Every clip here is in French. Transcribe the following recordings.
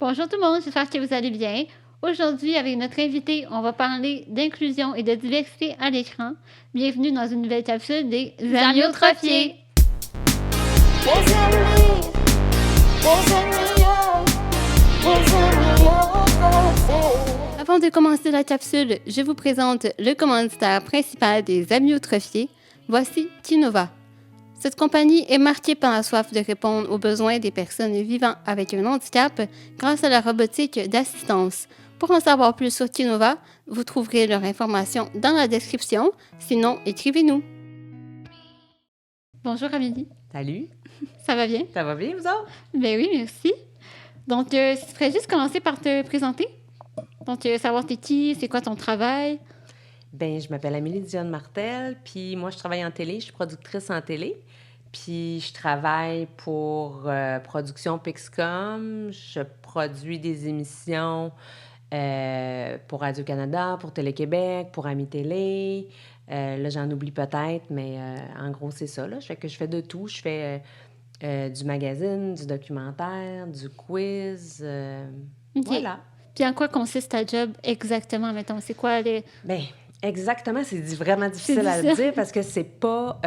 Bonjour tout le monde, j'espère que vous allez bien. Aujourd'hui, avec notre invité, on va parler d'inclusion et de diversité à l'écran. Bienvenue dans une nouvelle capsule des Amyotrophiés. Avant de commencer la capsule, je vous présente le commanditaire principal des Amyotrophiés. Voici Kinova. Cette compagnie est marquée par la soif de répondre aux besoins des personnes vivant avec un handicap grâce à la robotique d'assistance. Pour en savoir plus sur Kinova, vous trouverez leur information dans la description. Sinon, écrivez-nous. Bonjour Amélie. Salut. Ça va bien? Ça va bien, vous autres? Ben oui, merci. Donc, si tu ferais juste commencer par te présenter. Donc, savoir t'es qui, c'est quoi ton travail. Ben, je m'appelle Amélie Dionne Martel, puis moi, je travaille en télé, je suis productrice en télé, puis je travaille pour Production Pixcom, je produis des émissions pour Radio-Canada, pour Télé-Québec, pour Ami Télé. Là, j'en oublie peut-être, mais en gros, c'est ça, là. Je fais de tout. Je fais du magazine, du documentaire, du quiz, OK. voilà. Puis en quoi consiste ta job exactement, mettons? C'est quoi les... Bien, exactement, c'est vraiment difficile à le dire parce que c'est pas...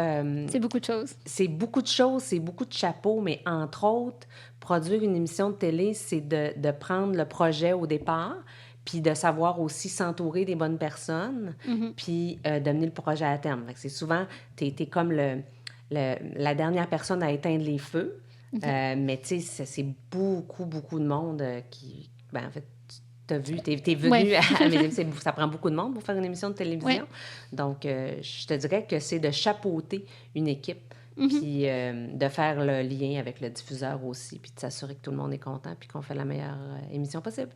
C'est beaucoup de choses. C'est beaucoup de choses, c'est beaucoup de chapeaux, mais entre autres, produire une émission de télé, c'est de prendre le projet au départ, puis de savoir aussi s'entourer des bonnes personnes, puis d'amener le projet à terme. Fait que c'est souvent, t'es comme la dernière personne à éteindre les feux, mais tu sais, c'est beaucoup, beaucoup de monde qui... Ben, en fait, t'as vu, t'es venu Ouais. à mes émissions. Ça prend beaucoup de monde pour faire une émission de télévision. Ouais. Donc, je te dirais que c'est de chapeauter une équipe, puis de faire le lien avec le diffuseur aussi, puis de s'assurer que tout le monde est content, puis qu'on fait la meilleure émission possible.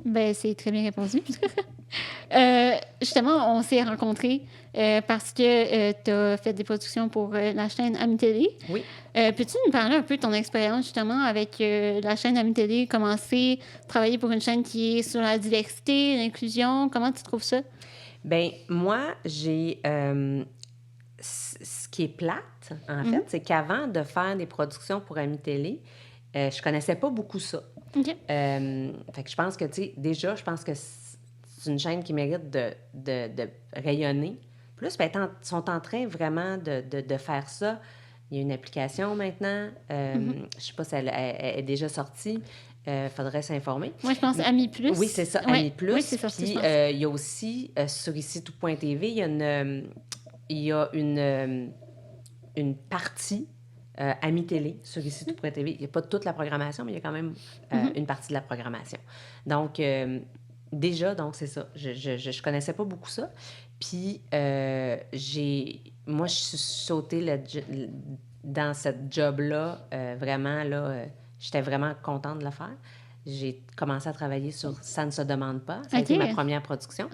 Ben, c'est très bien répondu. Justement, on s'est rencontrés parce que tu as fait des productions pour la chaîne Ami Télé. Oui. Peux-tu nous parler un peu de ton expérience justement avec la chaîne Ami Télé, commencer à travailler pour une chaîne qui est sur la diversité, l'inclusion? Comment tu trouves ça? Bien, moi, j'ai... ce qui est plate, en fait, c'est qu'avant de faire des productions pour Ami Télé, je connaissais pas beaucoup ça. OK. Fait que je pense que, tu sais, déjà, je pense que c'est une chaîne qui mérite de rayonner. Plus, ben, ils sont en train vraiment de faire ça. Il y a une application maintenant. Je sais pas si elle est déjà sortie. Faudrait s'informer. Moi, je pense Ami Plus. Oui, c'est ça, Ouais. Ami Plus. Oui, c'est sorti, Puis, je pense. il y a aussi, sur ici tout.tv, il y a une partie Ami Télé sur ici tout.tv. Il n'y a pas toute la programmation, mais il y a quand même une partie de la programmation. Donc, déjà, donc c'est ça. Je connaissais pas beaucoup ça. Puis, moi, je suis sautée dans cette job-là. Vraiment, là, j'étais vraiment contente de le faire. J'ai commencé à travailler sur Ça ne se demande pas. Ça a été ma première production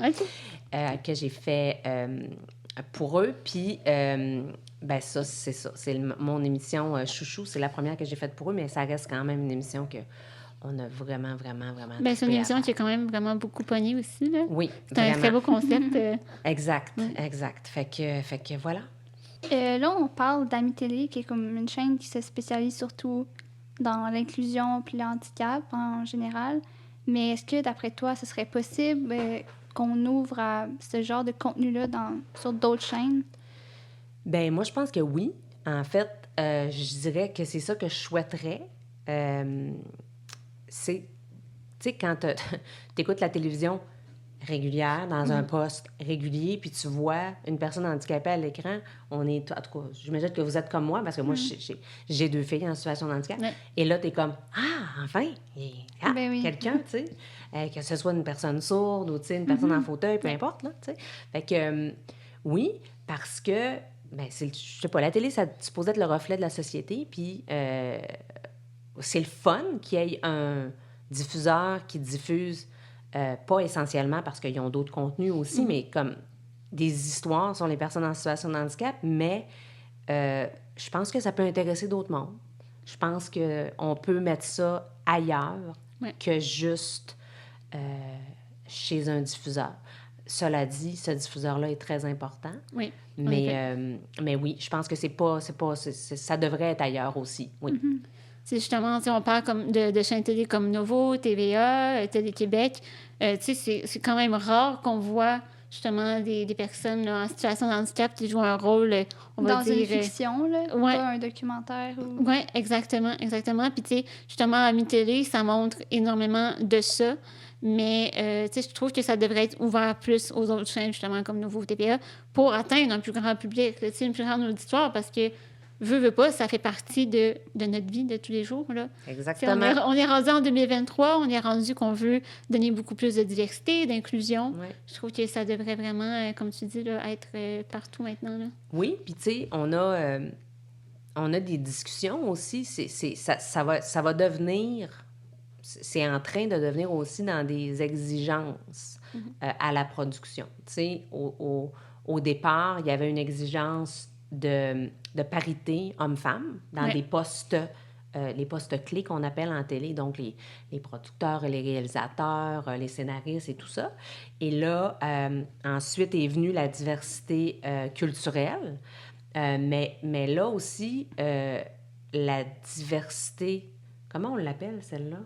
que j'ai fait pour eux. Puis, ben ça, c'est ça. C'est mon émission Chouchou. C'est la première que j'ai faite pour eux, mais ça reste quand même une émission que on a vraiment, vraiment, vraiment... Ben, c'est une émission qui est quand même vraiment beaucoup pognée aussi, là. Oui, c'est un très beau concept. Exact, exact. Fait que voilà. Là, on parle d'Ami Télé, qui est comme une chaîne qui se spécialise surtout dans l'inclusion puis le handicap en général. Mais est-ce que, d'après toi, ce serait possible qu'on ouvre à ce genre de contenu-là sur d'autres chaînes? Bien, moi, je pense que oui. En fait, je dirais que c'est ça que je souhaiterais. C'est, tu sais, quand tu écoutes la télévision régulière, dans un poste régulier, puis tu vois une personne handicapée à l'écran, en tout cas, j'imagine que vous êtes comme moi, parce que moi, j'ai 2 filles en situation de handicap, et là, tu es comme, enfin, Ben oui. quelqu'un, tu sais, que ce soit une personne sourde ou, tu sais, une personne en fauteuil, peu importe, là, tu sais. Fait que, oui, parce que, ben, je sais pas, la télé, ça supposait être le reflet de la société, puis c'est le fun qu'il y ait un diffuseur qui diffuse pas essentiellement parce qu'ils ont d'autres contenus aussi, mais comme des histoires sur les personnes en situation de handicap, mais je pense que ça peut intéresser d'autres mondes. Je pense qu'on peut mettre ça ailleurs que juste chez un diffuseur. Cela dit, ce diffuseur-là est très important. Oui. Mais oui, je pense que ça devrait être ailleurs aussi. Oui. C'est justement, on parle comme de chaînes télé comme Novo, TVA, Télé-Québec. C'est quand même rare qu'on voit justement des personnes là, en situation de handicap qui jouent un rôle, on va Dans dire... une fiction, là, ouais. pas un documentaire. Ou... Oui, exactement. Puis, tu sais, justement, à Mi-Télé, ça montre énormément de ça. Mais, tu sais, je trouve que ça devrait être ouvert plus aux autres chaînes, justement, comme Nouveau TVA, pour atteindre un plus grand public, tu sais, une plus grande auditoire, parce que, veut pas, ça fait partie de notre vie de tous les jours, là. Exactement. On est rendu en 2023, on est rendu qu'on veut donner beaucoup plus de diversité, d'inclusion. Ouais. Je trouve que ça devrait vraiment, comme tu dis, là, être partout maintenant, là. Oui, puis tu sais, on a des discussions aussi. Ça va devenir... C'est en train de devenir aussi dans des exigences à la production. Tu sais, au départ, il y avait une exigence de parité homme-femme dans des postes, les postes clés qu'on appelle en télé, donc les producteurs, les réalisateurs, les scénaristes et tout ça. Et là, ensuite est venue la diversité culturelle, mais là aussi, la diversité... Comment on l'appelle, celle-là?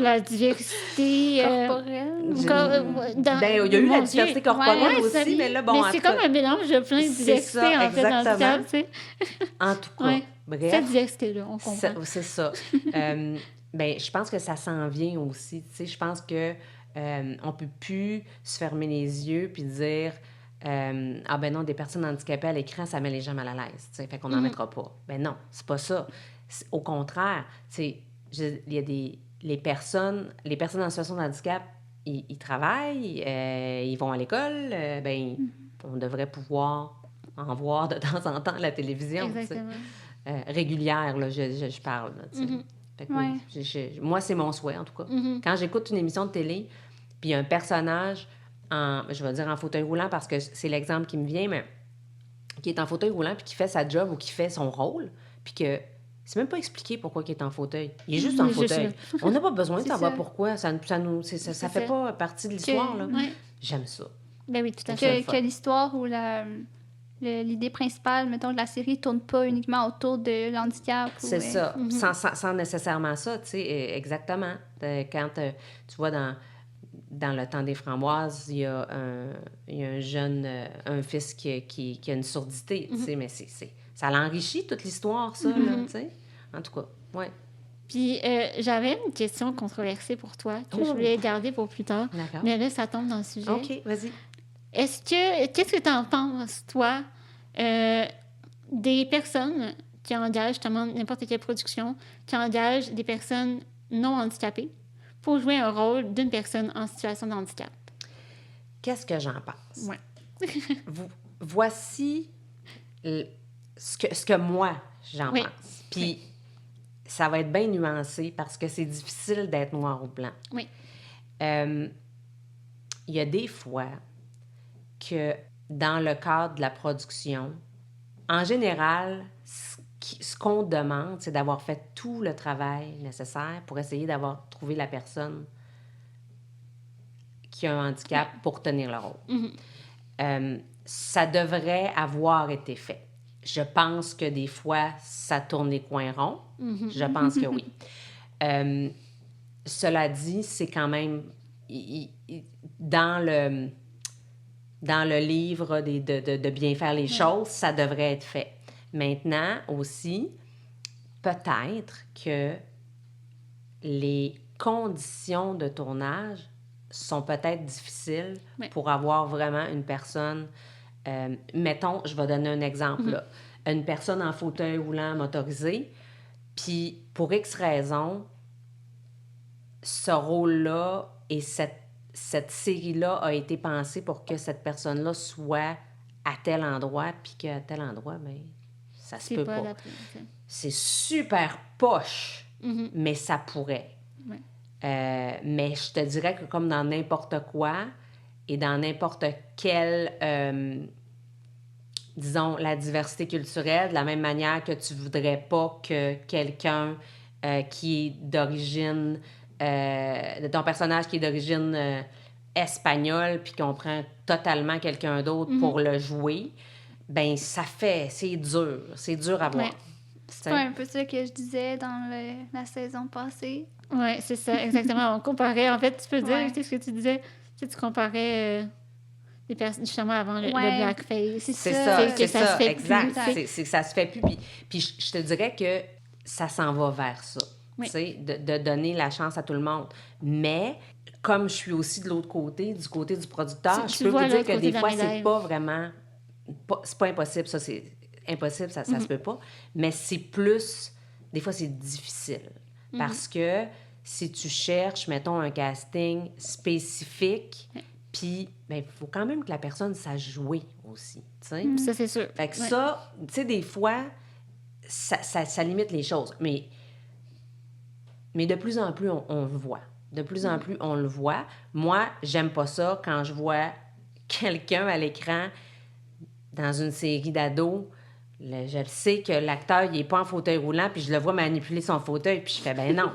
La diversité corporelle. Il y a eu la diversité corporelle aussi, mais là, bon... Mais c'est comme un mélange de plein de diversité, en fait, dans le cadre, tu sais. En tout cas, bref... Cette diversité-là, on comprend. C'est ça. Je pense que ça s'en vient aussi, tu sais. Je pense que on peut plus se fermer les yeux puis dire... ah ben non, des personnes handicapées à l'écran, ça met les gens mal à l'aise, tu sais, fait qu'on n'en mettra pas. Ben non, c'est pas ça. Au contraire, tu sais, il y a les personnes en situation de handicap, ils travaillent, ils vont à l'école, on devrait pouvoir en voir de temps en temps à la télévision, régulière, là, je parle, là, tu sais. Fait que oui, moi, c'est mon souhait, en tout cas. Quand j'écoute une émission de télé, puis il y a un personnage, je vais dire en fauteuil roulant parce que c'est l'exemple qui me vient, mais qui est en fauteuil roulant puis qui fait sa job ou qui fait son rôle, puis que c'est même pas expliqué pourquoi il est en fauteuil. Il est juste en fauteuil. On n'a pas besoin de savoir pourquoi. Ça fait pas partie de l'histoire. Là. J'aime ça. Ben oui, tout à fait. Que l'histoire ou l'idée principale, mettons, de la série tourne pas uniquement autour de l'handicap. C'est ça. Sans nécessairement ça, tu sais, exactement. Quand tu vois dans le temps des framboises, il y a un jeune, un fils qui a une surdité, tu sais, mais ça l'enrichit toute l'histoire, ça, là, tu sais. En tout cas, ouais. Puis, j'avais une question controversée pour toi que je voulais garder pour plus tard. D'accord. Mais là, ça tombe dans le sujet. OK, vas-y. Qu'est-ce que tu en penses, toi, des personnes qui engagent, justement, n'importe quelle production, qui engagent des personnes non handicapées pour jouer un rôle d'une personne en situation de handicap? Qu'est-ce que j'en pense? Ouais. Voici ce que moi, j'en pense. Puis, ça va être bien nuancé parce que c'est difficile d'être noir ou blanc. Oui. Il y a des fois que dans le cadre de la production, en général, ce qu'on demande, c'est d'avoir fait tout le travail nécessaire pour essayer d'avoir trouvé la personne qui a un handicap pour tenir le rôle. Ça devrait avoir été fait. Je pense que des fois, ça tourne les coins ronds. Je pense que oui. Cela dit, c'est quand même... dans le livre de bien faire les choses, ça devrait être fait. Maintenant aussi, peut-être que les conditions de tournage sont peut-être difficiles pour avoir vraiment une personne... mettons, je vais donner un exemple. Là. Une personne en fauteuil roulant motorisé, puis pour X raison, ce rôle-là et cette série-là a été pensée pour que cette personne-là soit à tel endroit, puis qu'à tel endroit, bien, ça se peut pas. C'est super poche, mais ça pourrait. Ouais. Mais je te dirais que comme dans n'importe quoi et dans n'importe quel... disons, la diversité culturelle, de la même manière que tu voudrais pas que quelqu'un qui est d'origine... ton personnage qui est d'origine espagnole puis qu'on prend totalement quelqu'un d'autre pour le jouer, ben ça fait... C'est dur à voir. C'est pas un peu ça que je disais dans la saison passée. Oui, c'est ça, exactement. On comparait, en fait, tu peux dire, Ouais. tu sais, ce que tu disais, tu comparais les personnes, justement, avant le Ouais. blackface. C'est C'est ça. ça, que c'est ça se ça, fait exact. plus, tu sais. C'est que ça se fait plus. Puis je te dirais que ça s'en va vers ça, Oui. tu sais, de donner la chance à tout le monde. Mais comme je suis aussi de l'autre côté, du côté du producteur, je Tu peux vois vous dire l'autre que côté des de la fois, médaille. c'est pas vraiment... c'est pas impossible, ça, c'est impossible, ça se peut pas. Mais c'est plus... Des fois, c'est difficile. Parce que si tu cherches, mettons, un casting spécifique, puis il faut quand même que la personne sache jouer aussi, tu sais. Ça, c'est sûr. Fait que Ouais. ça, tu sais, des fois, ça limite les choses. Mais de plus en plus, on le voit. De plus en plus, on le voit. Moi, j'aime pas ça quand je vois quelqu'un à l'écran dans une série d'ados. Je le sais que l'acteur, il est pas en fauteuil roulant, puis je le vois manipuler son fauteuil, puis je fais, ben non,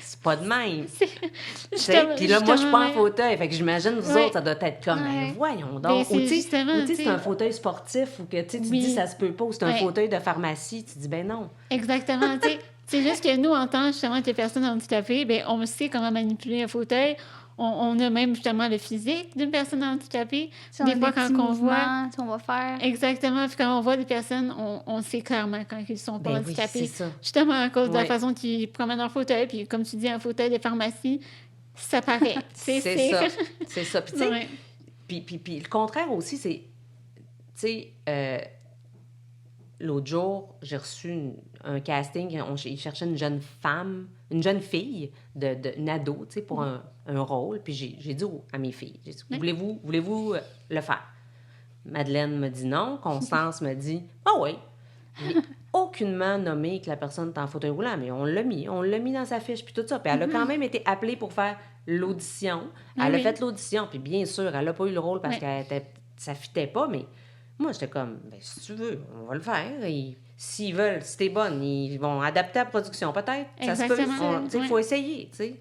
c'est pas de même. Tu sais, puis là, moi, je suis pas en fauteuil, fait que j'imagine, vous autres, ça doit être comme, ben voyons Ben, donc. c'est Ou tu sais, justement, c'est un fauteuil sportif, ou que tu Oui. dis, ça se peut pas, ou c'est un Ouais. fauteuil de pharmacie, tu dis, ben non. Exactement, tu sais. C'est juste que nous, en tant justement que personnes handicapées, ben on sait comment manipuler un fauteuil. On a même justement le physique d'une personne handicapée. Si on Des a fois, des petits quand on voit... mouvements qu'on va faire. Exactement. Puis quand on voit des personnes, on sait clairement quand ils sont pas Ben oui, handicapés. c'est ça. Justement à cause de la Ouais. façon qu'ils promènent leur fauteuil. Puis comme tu dis, un fauteuil de pharmacie, ça paraît. C'est ça. C'est ça. Puis tu sais, Ouais. puis le contraire aussi, c'est, tu sais, l'autre jour, j'ai reçu un casting, ils cherchaient une jeune fille, une ado, tu sais, pour un rôle. Puis j'ai dit à mes filles, j'ai dit, voulez-vous le faire? Madeleine me dit non. Constance me dit, ah oui. J'ai aucunement nommé que la personne était en fauteuil roulant, mais on l'a mis dans sa fiche, puis tout ça. Puis elle a quand même été appelée pour faire l'audition. Elle a fait l'audition, puis bien sûr, elle n'a pas eu le rôle parce que ça fitait pas, mais moi, j'étais comme, ben si tu veux, on va le faire. Et s'ils veulent, si t'es bonne, ils vont adapter la production, peut-être. Ça se peut. Il faut essayer, tu sais.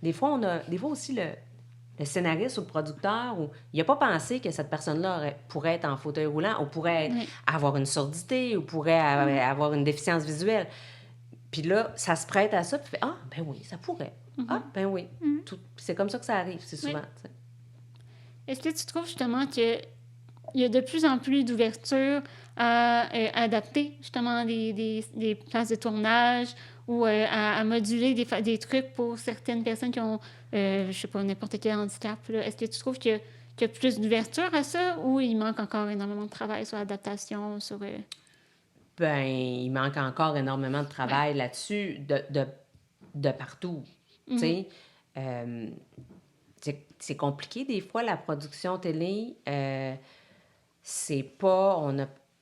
Des fois, des fois aussi, le scénariste ou le producteur, il n'a pas pensé que cette personne-là pourrait être en fauteuil roulant ou pourrait avoir une surdité ou pourrait avoir une déficience visuelle. Puis là, ça se prête à ça, puis fait, ah, ben oui, ça pourrait. Ah, ben oui. C'est comme ça que ça arrive, c'est souvent. Oui. Est-ce que tu trouves justement qu'il y a de plus en plus d'ouverture à adapter justement des places de tournage ou à moduler des trucs pour certaines personnes qui ont, je sais pas, n'importe quel handicap? Là. Est-ce que tu trouves qu'il y a plus d'ouverture à ça ou il manque encore énormément de travail sur l'adaptation, sur... Ben, il manque encore énormément de travail là-dessus, de partout, tu sais. C'est compliqué des fois, la production télé. C'est pas...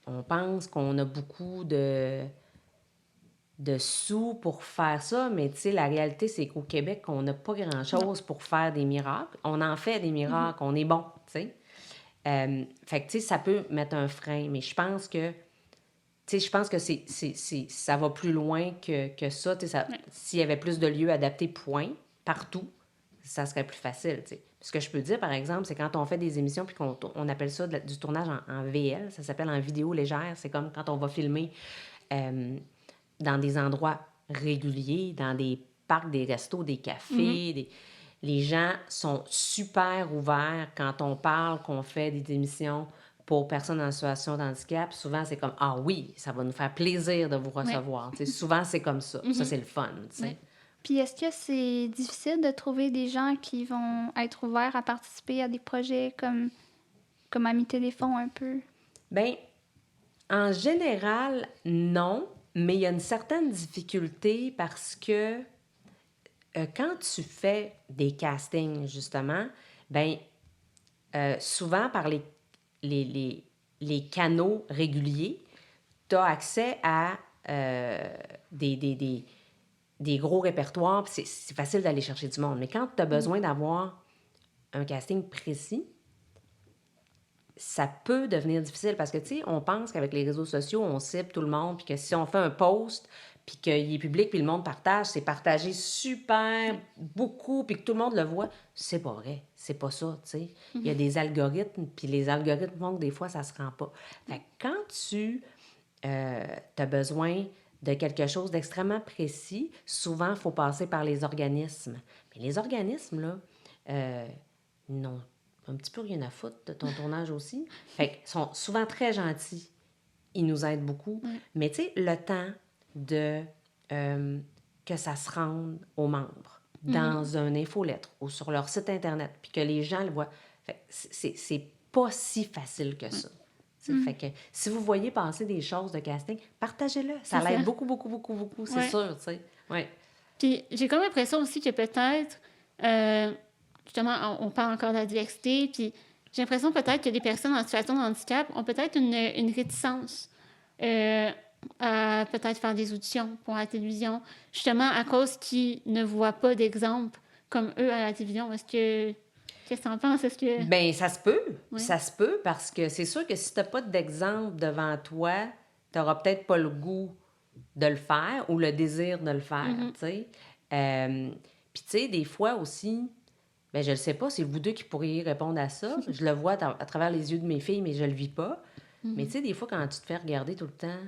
On pense qu'on a beaucoup de sous pour faire ça, mais tu sais, la réalité, c'est qu'au Québec, on n'a pas grand-chose pour faire des miracles. On en fait des miracles, on est bon, tu sais. Fait que, tu sais, ça peut mettre un frein, mais je pense que... Tu sais, je pense que ça va plus loin que ça. Tu sais, s'il y avait plus de lieux adaptés, point, partout, ça serait plus facile, tu sais. Ce que je peux dire, par exemple, c'est quand on fait des émissions puis qu'on appelle ça du tournage en VL, ça s'appelle en vidéo légère. C'est comme quand on va filmer dans des endroits réguliers, dans des parcs, des restos, des cafés. Les gens sont super ouverts quand on parle qu'on fait des émissions pour personnes en situation de handicap. Souvent, c'est comme, ah oui, ça va nous faire plaisir de vous recevoir. Tu sais, souvent, c'est comme ça. Ça, c'est le fun, tu sais. Puis est-ce que c'est difficile de trouver des gens qui vont être ouverts à participer à des projets comme Amis Téléphone un peu? Bien, en général, non, mais il y a une certaine difficulté parce que quand tu fais des castings, justement, bien, souvent par les canaux réguliers, tu as accès à des gros répertoires, puis c'est facile d'aller chercher du monde. Mais quand tu as besoin d'avoir un casting précis, ça peut devenir difficile parce que, tu sais, on pense qu'avec les réseaux sociaux, on cible tout le monde, puis que si on fait un post, puis qu'il est public, puis le monde partage, c'est partagé super beaucoup, puis que tout le monde le voit. C'est pas vrai. C'est pas ça, tu sais. Il y a des algorithmes, puis les algorithmes font que des fois, ça se rend pas. Fait que quand tu tu as besoin de quelque chose d'extrêmement précis, souvent, il faut passer par les organismes. Mais les organismes, là, n'ont un petit peu rien à foutre de ton tournage aussi. Fait qu'ils sont souvent très gentils. Ils nous aident beaucoup. Mais tu sais, le temps de que ça se rende aux membres dans une infolettre ou sur leur site Internet, puis que les gens le voient. Fait que c'est pas si facile que ça. Fait que si vous voyez passer des choses de casting, partagez-le. Ça l'aide beaucoup, beaucoup, beaucoup, beaucoup, c'est sûr, tu sais. Ouais. Puis j'ai comme l'impression aussi que peut-être, justement, on parle encore de la diversité, puis j'ai l'impression peut-être que des personnes en situation de handicap ont peut-être une réticence à peut-être faire des auditions pour la télévision, justement à cause qu'ils ne voient pas d'exemple comme eux à la télévision. Qu'est-ce que tu en penses? Bien, ça se peut. Oui. Ça se peut parce que c'est sûr que si tu n'as pas d'exemple devant toi, tu n'auras peut-être pas le goût de le faire ou le désir de le faire, tu sais. Puis, tu sais, des fois aussi, ben je ne sais pas, c'est vous deux qui pourriez répondre à ça. Je le vois à travers les yeux de mes filles, mais je le vis pas. Mais tu sais, des fois, quand tu te fais regarder tout le temps,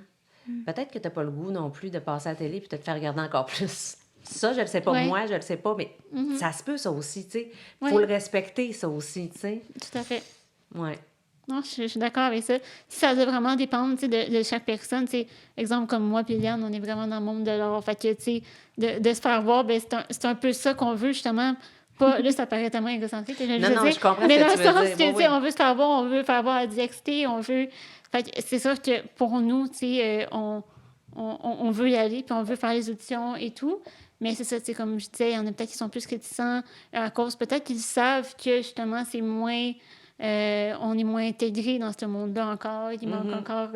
peut-être que tu n'as pas le goût non plus de passer à la télé puis de te faire regarder encore plus. Ça, je le sais pas, moi, je le sais pas, mais ça se peut, ça aussi, tu sais. Faut le respecter, ça aussi, tu sais. Tout à fait. Ouais. Non, je suis d'accord avec ça. Ça doit vraiment dépendre de chaque personne. T'sais, exemple, comme moi et Liane, on est vraiment dans le monde de l'art. Fait que, de se faire voir, ben, c'est un peu ça qu'on veut, justement. Pas, là, ça paraît tellement égocentrique. Je comprends mais ce dans que le tu veux sens dire. que, on veut se faire voir, on veut faire voir la diversité, on veut... Fait que c'est sûr que pour nous, on veut y aller, puis on veut faire les auditions et tout. Mais c'est ça, comme je disais, il y en a peut-être qui sont plus réticents à cause... Peut-être qu'ils savent que, justement, c'est moins... on est moins intégré dans ce monde-là encore. Il manque encore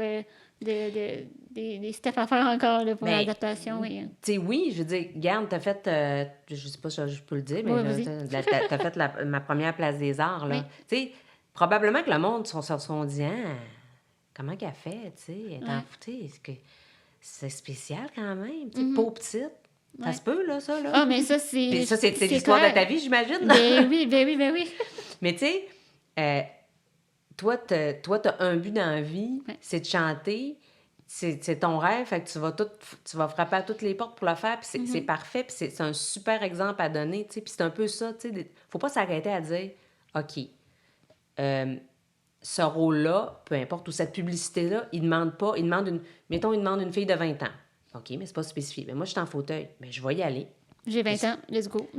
des steps à faire encore là, pour l'adaptation. Tu sais, oui, je veux dire, regarde, t'as fait, je sais pas si je peux le dire, mais Oui, t'as fait ma première place des arts, là. Tu sais, probablement que le monde se sont dit, comment qu'elle fait, tu sais, elle est enfoutée, c'est spécial quand même, tu sais, pauvre petite. Ça se peut, là, ça, là. Ah, mais ça, c'est... Puis ça, c'est l'histoire de ta vie, j'imagine? Ben oui. Mais tu sais, toi, t'as un but dans la vie, c'est de chanter, c'est ton rêve, fait que tu vas frapper à toutes les portes pour le faire, puis c'est parfait, puis c'est un super exemple à donner, tu sais, puis c'est un peu ça, tu sais, faut pas s'arrêter à dire, OK, ce rôle-là, peu importe, ou cette publicité-là, il demande une fille de 20 ans. OK, mais c'est pas spécifié. Mais moi, je suis en fauteuil, mais je vais y aller. J'ai 20 ans, let's go.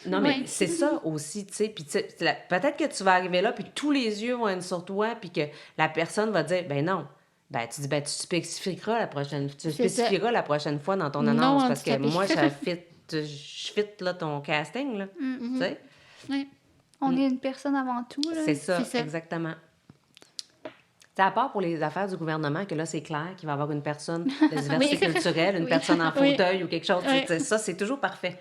Non, mais c'est ça aussi, tu sais. Puis peut-être que tu vas arriver là, puis tous les yeux vont être sur toi, puis que la personne va dire, ben non. Ben, tu dis, ben, tu spécifieras la prochaine fois dans ton annonce, parce que moi, je fit là, ton casting, là. Tu sais? Oui. On est une personne avant tout, là. C'est ça, exactement. C'est à part pour les affaires du gouvernement que là, c'est clair qu'il va y avoir une personne de diversité culturelle, une personne en fauteuil ou quelque chose. Ça, c'est toujours parfait.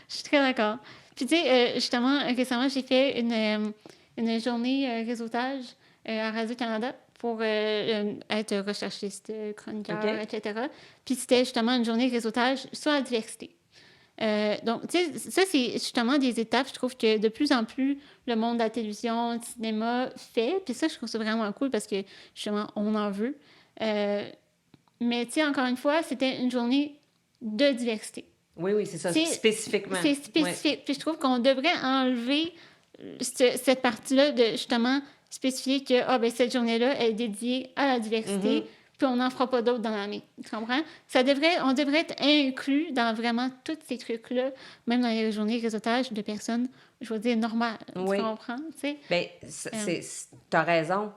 Je suis très d'accord. Puis, tu sais, justement, récemment, j'ai fait une journée réseautage à Radio-Canada pour être recherchiste, chroniqueur, etc. Puis, c'était justement une journée réseautage sur la diversité. Donc, tu sais, ça, c'est justement des étapes, je trouve que de plus en plus, le monde de la télévision, du cinéma fait. Puis ça, je trouve ça vraiment cool parce que, justement, on en veut. Mais, tu sais, encore une fois, c'était une journée de diversité. Oui, c'est ça, spécifiquement. C'est spécifique. Ouais. Puis je trouve qu'on devrait enlever cette partie-là de, justement, spécifier que, cette journée-là est dédiée à la diversité. Puis on n'en fera pas d'autres dans l'année. Tu comprends? On devrait être inclus dans vraiment tous ces trucs-là, même dans les journées réseautage de personnes, je veux dire, normales. Oui. Tu comprends? T'sais? Bien, t'as raison.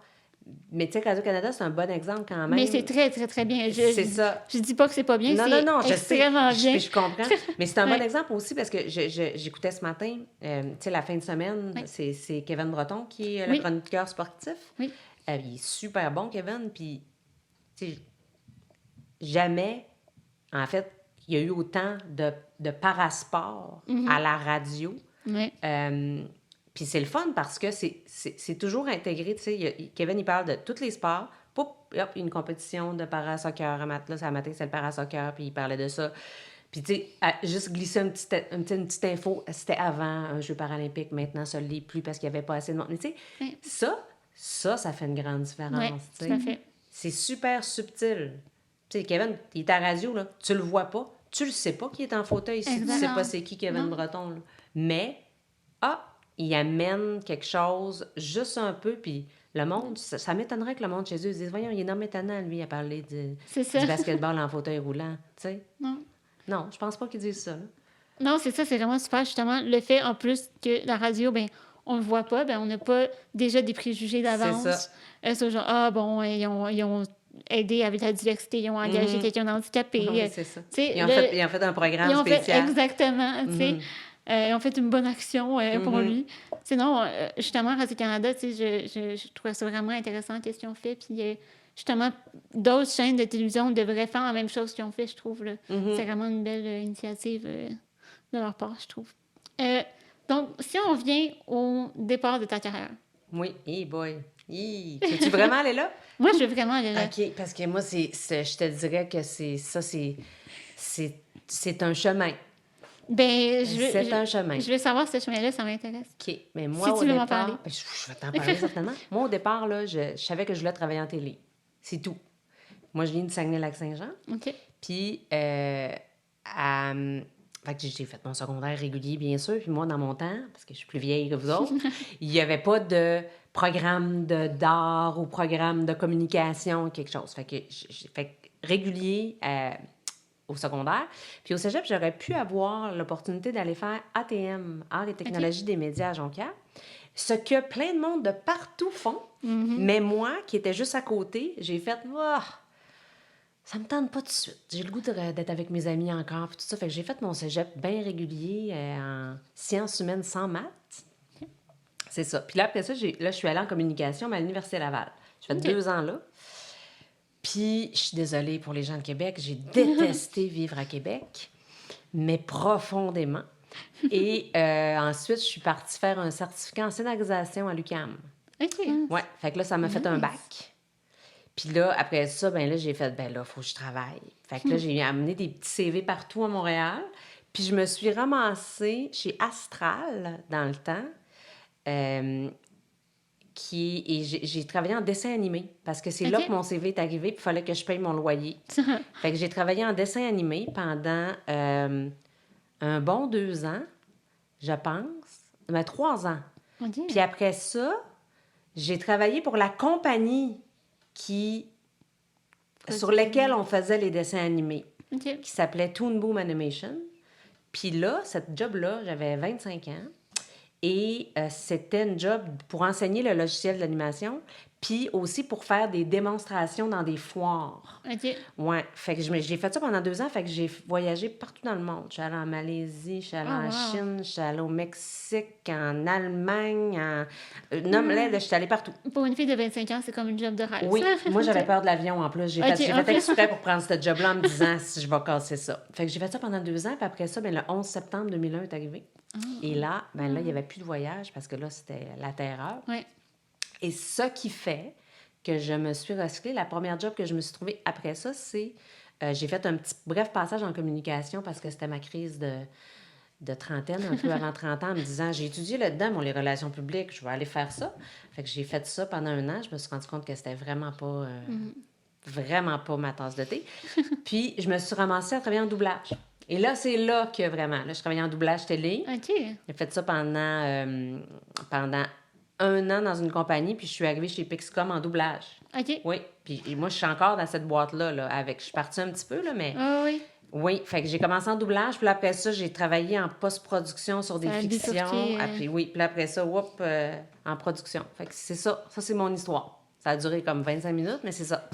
Mais tu sais, Radio-Canada, c'est un bon exemple quand même. Mais c'est très, très, très bien. C'est ça. Je dis pas que c'est pas bien, non, c'est extrêmement bien. Je comprends. Mais c'est un bon exemple aussi parce que j'écoutais ce matin, tu sais, la fin de semaine, c'est Kevin Breton qui est le chroniqueur sportif. Oui. Il est super bon, Kevin, puis jamais, en fait, il y a eu autant de parasport à la radio. Oui. Puis c'est le fun parce que c'est toujours intégré. Tu sais, Kevin, il parle de tous les sports. Poup, hop, une compétition de parasoccer. Là, ce matin, c'est le parasoccer, puis il parlait de ça. Puis, tu sais, juste glisser une petite info. C'était avant un jeu paralympique. Maintenant, ça ne l'est plus parce qu'il n'y avait pas assez de monde. Mais tu sais, ça fait une grande différence. Oui, tout à fait. c'est super subtil. Tu sais, Kevin, il est à la radio, là, tu le vois pas, tu le sais pas qu'il est en fauteuil si tu sais pas c'est qui Kevin Breton. Là. Mais, il amène quelque chose juste un peu, puis le monde, ça m'étonnerait que le monde chez eux dise, voyons, il est non étonnant, lui, à parler du basketball en fauteuil roulant, tu sais. Non, je pense pas qu'ils disent ça, là. Non, c'est ça, c'est vraiment super, justement. Le fait, en plus, que la radio, ben on le voit pas, ben on n'a pas déjà des préjugés d'avance. C'est ça. C'est genre, ils ont aidé avec la diversité, ils ont engagé quelqu'un d'handicapé. Oui, c'est ça. Ils ont fait un programme spécial. Exactement, tu sais. Ils ont fait une bonne action pour lui. Sinon, justement, Radio-Canada, tu sais, je trouvais ça vraiment intéressant, ce qu'ils ont fait. Puis, justement, d'autres chaînes de télévision devraient faire la même chose qu'ils ont fait, je trouve. Là. C'est vraiment une belle initiative de leur part, je trouve. Donc, si on vient au départ de ta carrière. Oui, boy. Veux-tu vraiment aller là? Moi, je veux vraiment aller là. OK, parce que moi, je te dirais que c'est un chemin. Ben, c'est un chemin. Je veux savoir ce chemin-là, ça m'intéresse. OK, mais moi, si au tu veux départ... m'en parler. Je vais t'en parler certainement. Moi, au départ, là, je savais que je voulais travailler en télé. C'est tout. Moi, je viens de Saguenay-Lac-Saint-Jean. OK. Puis, fait que j'ai fait mon secondaire régulier, bien sûr. Puis moi, dans mon temps, parce que je suis plus vieille que vous autres, il n'y avait pas de programme d'art ou programme de communication, quelque chose. Fait que j'ai fait régulier au secondaire. Puis au cégep, j'aurais pu avoir l'opportunité d'aller faire ATM, Art et technologie des médias à Jonquière. Ce que plein de monde de partout font. Mais moi, qui étais juste à côté, j'ai fait... ça me tente pas tout de suite. J'ai le goût d'être avec mes amis encore, puis tout ça. Fait que j'ai fait mon cégep bien régulier en sciences humaines sans maths. C'est ça. Puis là, après ça, je suis allée en communication, mais à l'Université Laval. J'ai fait 2 ans là. Puis, je suis désolée pour les gens de Québec, j'ai détesté vivre à Québec, mais profondément. Et ensuite, je suis partie faire un certificat en scénarisation à l'UQAM. OK. Ouais. Fait que là, ça m'a fait un bac. Puis là, après ça, j'ai fait, il faut que je travaille. Fait que là, j'ai amené des petits CV partout à Montréal. Puis je me suis ramassée chez Astral, dans le temps, et j'ai travaillé en dessin animé, parce que c'est là que mon CV est arrivé, puis il fallait que je paye mon loyer. Fait que j'ai travaillé en dessin animé pendant un bon 2 ans, je pense. 3 ans. Okay. Puis après ça, j'ai travaillé pour la compagnie sur lesquels on faisait les dessins animés, qui s'appelait Toon Boom Animation. Puis là, cette job-là, j'avais 25 ans, et c'était une job pour enseigner le logiciel de l'animation, puis aussi pour faire des démonstrations dans des foires. OK. Ouais, fait que j'ai fait ça pendant 2 ans, fait que j'ai voyagé partout dans le monde. Je suis allée en Malaisie, je suis allée en Chine, je suis allée au Mexique, en Allemagne, non, là, je suis allée partout. Pour une fille de 25 ans, c'est comme une job de rêve. Oui, moi, j'avais peur de l'avion en plus. J'ai fait exprès pour prendre ce job-là en me disant si je vais casser ça. Fait que j'ai fait ça pendant 2 ans, puis après ça, le 11 septembre 2001 est arrivé. Et là, il n'y avait plus de voyage parce que là, c'était la terreur. Ouais. Et ce qui fait que je me suis recyclée, la première job que je me suis trouvée après ça, c'est... j'ai fait un petit bref passage en communication parce que c'était ma crise de trentaine, un peu avant 30 ans, en me disant, j'ai étudié là-dedans, les relations publiques, je vais aller faire ça. Fait que j'ai fait ça pendant 1 an. Je me suis rendu compte que c'était vraiment pas ma tasse de thé. Puis, je me suis ramassée à travailler en doublage. Et là, c'est là que vraiment, je travaillais en doublage télé. OK. J'ai fait ça pendant 1 an dans une compagnie, puis je suis arrivée chez Pixcom en doublage. OK. Oui, puis moi, je suis encore dans cette boîte-là, je suis partie un petit peu, là, mais... oui. Oui, fait que j'ai commencé en doublage, puis après ça, j'ai travaillé en post-production sur des fictions. Puis après ça, en production. Fait que c'est ça. Ça, c'est mon histoire. Ça a duré comme 25 minutes, mais c'est ça.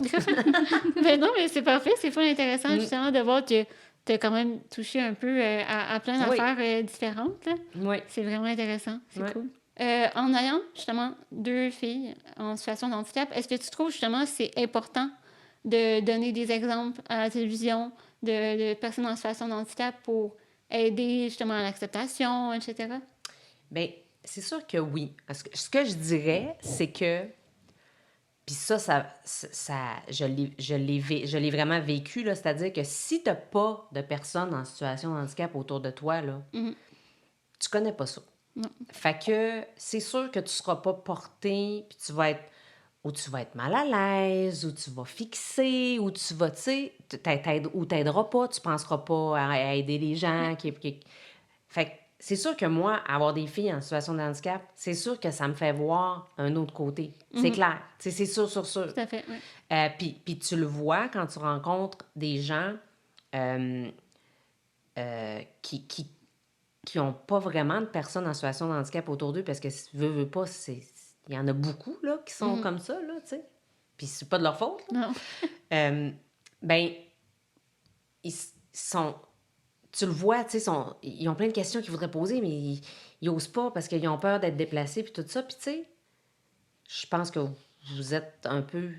Ben non, mais c'est parfait. C'est pas intéressant, justement, de voir que tu as quand même touché un peu à plein d'affaires différentes. Là. Oui. C'est vraiment intéressant. C'est cool. En ayant, justement, 2 filles en situation de handicap, est-ce que tu trouves, justement, c'est important de donner des exemples à la télévision de personnes en situation de handicap pour aider, justement, à l'acceptation, etc.? Bien, c'est sûr que oui. Ce que je dirais, c'est que... Puis ça je l'ai vraiment vécu, là, c'est-à-dire que si tu n'as pas de personnes en situation de handicap autour de toi, là, tu connais pas ça. Non. Fait que c'est sûr que tu seras pas porté, puis tu vas être où tu vas être mal à l'aise, où tu vas fixer, où tu vas, tu sais, ou t'aideras pas, tu penseras pas à aider les gens. Fait que c'est sûr que moi, avoir des filles en situation de handicap, c'est sûr que ça me fait voir un autre côté. C'est clair. Tu sais, c'est sûr, sûr. Tout à fait, oui. Puis tu le vois quand tu rencontres des gens qui n'ont pas vraiment de personnes en situation de handicap autour d'eux, parce que si tu veux pas, il y en a beaucoup là, qui sont comme ça, là, tu sais. Puis c'est pas de leur faute. Là. Non. Ben, ils sont... Tu le vois, tu sais, ils ont plein de questions qu'ils voudraient poser, mais ils osent pas parce qu'ils ont peur d'être déplacés, puis tout ça. Puis tu sais, je pense que vous êtes un peu...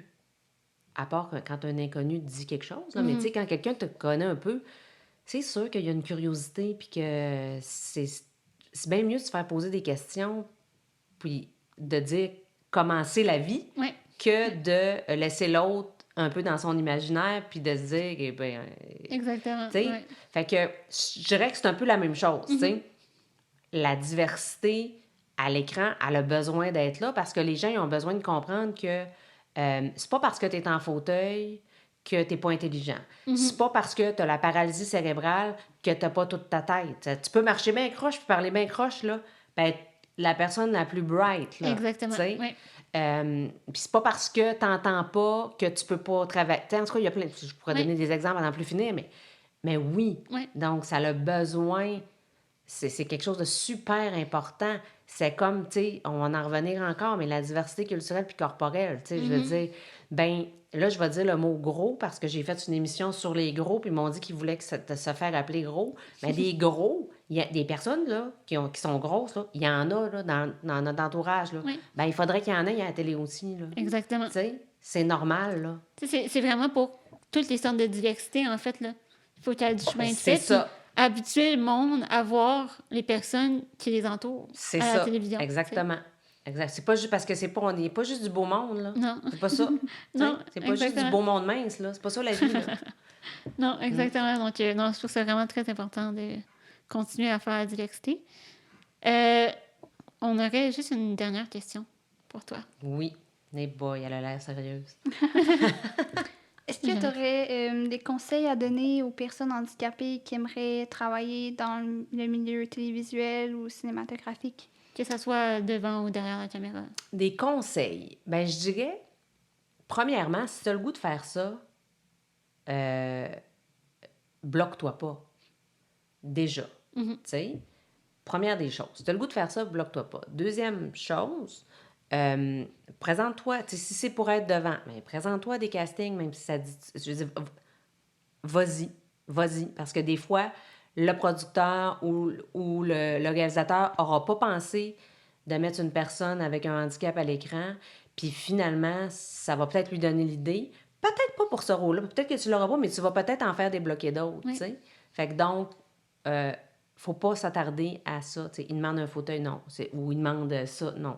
À part quand un inconnu te dit quelque chose, là, mais tu sais, quand quelqu'un te connaît un peu, c'est sûr qu'il y a une curiosité, puis que c'est bien mieux de se faire poser des questions, puis de dire comment c'est la vie, Ouais. que de laisser l'autre un peu dans son imaginaire, puis de se dire, eh ben, Exactement. tu sais, Ouais. fait que je dirais que c'est un peu la même chose, tu sais. La diversité à l'écran, elle a besoin d'être là, parce que les gens ils ont besoin de comprendre que c'est pas parce que tu es en fauteuil que tu n'es pas intelligent. C'est pas parce que tu as la paralysie cérébrale que tu n'as pas toute ta tête. Tu peux marcher bien croche puis parler bien croche, là, ben, la personne la plus bright. Là, Exactement. Oui. Puis c'est pas parce que tu n'entends pas que tu peux pas travailler. En tout cas, il y a plein... Je pourrais donner des exemples à n'en plus finir, mais oui. Oui. Donc, ça a besoin... C'est quelque chose de super important. C'est comme, tu sais, on va en revenir encore, mais la diversité culturelle puis corporelle, tu sais, je veux dire, ben là, je vais dire le mot gros parce que j'ai fait une émission sur les gros, puis ils m'ont dit qu'ils voulaient se faire appeler gros. Mais des gros, il y a des personnes, là, qui sont grosses, là, il y en a, là, dans notre entourage, là. Oui. Ben il faudrait qu'il y en ait à la télé aussi, là. Exactement. Tu sais, c'est normal, là. Tu sais, c'est vraiment pour toutes les sortes de diversité, en fait, là. Il faut qu'il y ait du chemin de C'est fait. ça. Puis habituer le monde à voir les personnes qui les entourent C'est à ça. la télévision. Exactement. Exact. C'est pas juste parce que on n'est pas juste du beau monde, là. Non. C'est pas ça. Non, c'est pas juste du beau monde mince, là. C'est pas ça la vie, là. Non, exactement. Donc, non, je trouve ça vraiment très important de continuer à faire la diversité. On aurait juste une dernière question pour toi. Oui. Mais boy, elle a l'air sérieuse. Est-ce que tu aurais des conseils à donner aux personnes handicapées qui aimeraient travailler dans le milieu télévisuel ou cinématographique? Que ce soit devant ou derrière la caméra. Des conseils. Ben, je dirais, premièrement, si tu as le goût de faire ça, bloque-toi pas. Déjà. Tu sais, première des choses. Si tu as le goût de faire ça, bloque-toi pas. Deuxième chose, présente-toi. Si c'est pour être devant, mais présente-toi à des castings, même si ça dit... Je veux dire, vas-y. Parce que des fois, le producteur ou le réalisateur n'aura pas pensé de mettre une personne avec un handicap à l'écran, puis finalement, ça va peut-être lui donner l'idée. Peut-être pas pour ce rôle-là, peut-être que tu l'auras pas, mais tu vas peut-être en faire débloquer d'autres, Oui. tu sais. Fait que donc, faut pas s'attarder à ça. T'sais, il demande un fauteuil, non. Ou il demande ça, non.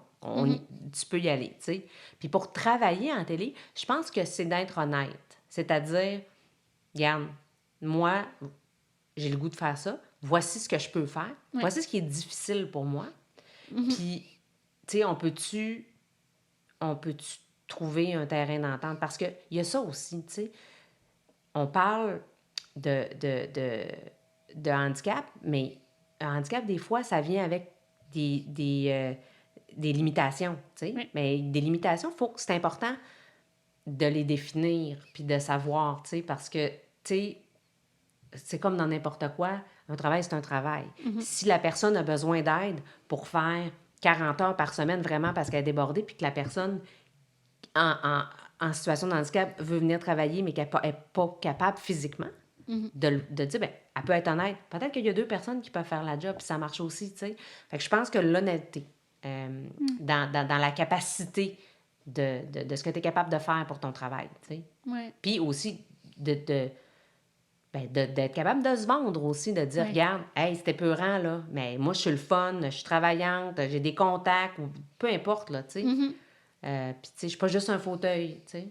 Tu peux y aller, tu sais. Puis pour travailler en télé, je pense que c'est d'être honnête. C'est-à-dire, regarde, moi, j'ai le goût de faire ça. Voici ce que je peux faire. Oui. Voici ce qui est difficile pour moi. Puis, tu sais, on peut-tu trouver un terrain d'entente? Parce qu'il y a ça aussi, tu sais. On parle de handicap, mais un handicap, des fois, ça vient avec des limitations, tu sais. Oui. Mais des limitations, c'est important de les définir puis de savoir, tu sais, parce que, tu sais, c'est comme dans n'importe quoi, un travail, c'est un travail. Si la personne a besoin d'aide pour faire 40 heures par semaine, vraiment parce qu'elle est débordée, puis que la personne en situation de handicap veut venir travailler, mais qu'elle n'est pas capable physiquement, de dire, ben, elle peut être honnête. Peut-être qu'il y a 2 personnes qui peuvent faire la job, puis ça marche aussi, tu sais. Fait que je pense que l'honnêteté, dans la capacité de ce que tu es capable de faire pour ton travail, tu sais. Ouais. Puis aussi, d'être capable de se vendre aussi, de dire, regarde, hey, c'était peurant, là, mais moi, je suis le fun, je suis travaillante, j'ai des contacts, ou peu importe, là, tu sais. Puis, tu sais, je suis pas juste un fauteuil, tu sais.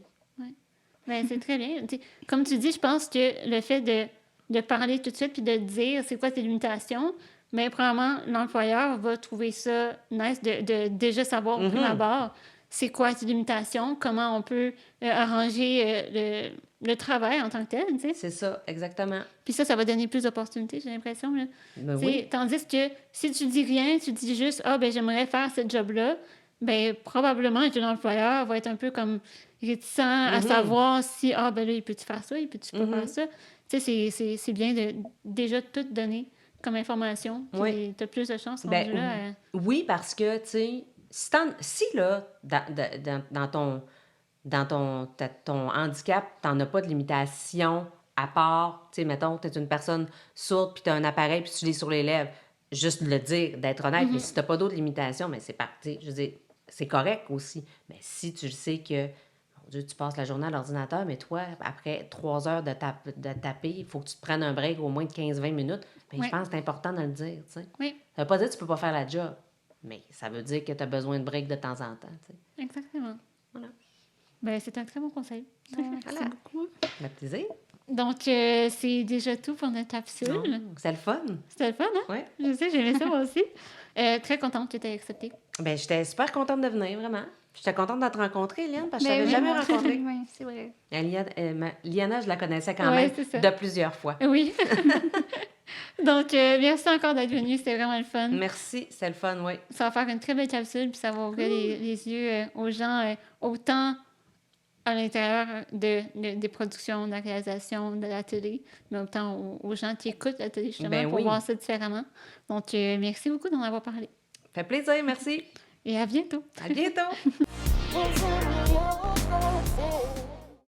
Ben, c'est très bien. Comme tu dis, je pense que le fait de parler tout de suite puis de dire c'est quoi tes limitations, mais probablement l'employeur va trouver ça nice de déjà savoir au prime abord c'est quoi tes limitations, comment on peut arranger le travail en tant que tel, tu sais. C'est ça, exactement. Puis ça va donner plus d'opportunités, j'ai l'impression. Là. Ben Tu sais, oui. Tandis que si tu dis rien, tu dis juste « Ah, ben j'aimerais faire ce job-là », ben probablement que l'employeur va être un peu comme réticent à savoir si « Ah, ben là, il peut-tu faire ça, il peut-tu pas faire ça ». Tu sais, c'est bien de déjà tout donner comme information, puis Oui. t'as plus de chances Ben, rendu là. oui, parce que, tu sais, si là, dans ton handicap, t'en as pas de limitation à part, tu sais, mettons, t'es une personne sourde, puis t'as un appareil, puis tu lis sur les lèvres, juste le dire, d'être honnête, mais si t'as pas d'autres limitations, mais c'est parti, je veux dire, c'est correct aussi. Mais si tu le sais que, mon Dieu, tu passes la journée à l'ordinateur, mais toi, après 3 heures de taper, il faut que tu te prennes un break au moins de 15-20 minutes, bien, Oui. je pense que c'est important de le dire, tu sais. Oui, Ça veut pas dire que tu peux pas faire la job, mais ça veut dire que tu as besoin de break de temps en temps, tu sais. exactement. Voilà. Ben, c'est un très bon conseil. Merci Voilà. beaucoup. Ça fait plaisir. Donc, c'est déjà tout pour notre capsule. C'est le fun. C'était le fun, hein? Oui. Je sais, j'ai aimé ça moi aussi. Très contente que tu aies accepté. Ben, j'étais super contente de venir, vraiment. J'étais contente de te rencontrer, Liane, parce que je Ben t'avais oui. jamais rencontré. Oui, c'est vrai. Liana, je la connaissais quand Ouais, même c'est ça. de plusieurs fois. Oui. Donc, merci encore d'être venu. C'était vraiment le fun. Merci, c'est le fun, oui. Ça va faire une très belle capsule, puis ça va ouvrir les yeux aux gens, autant à l'intérieur des productions, de la réalisation, de la télé, mais autant aux gens qui écoutent la télé, justement, Ben pour oui. voir ça différemment. Donc, merci beaucoup d'en avoir parlé. Fait plaisir, merci. Et à bientôt. À bientôt. Is it your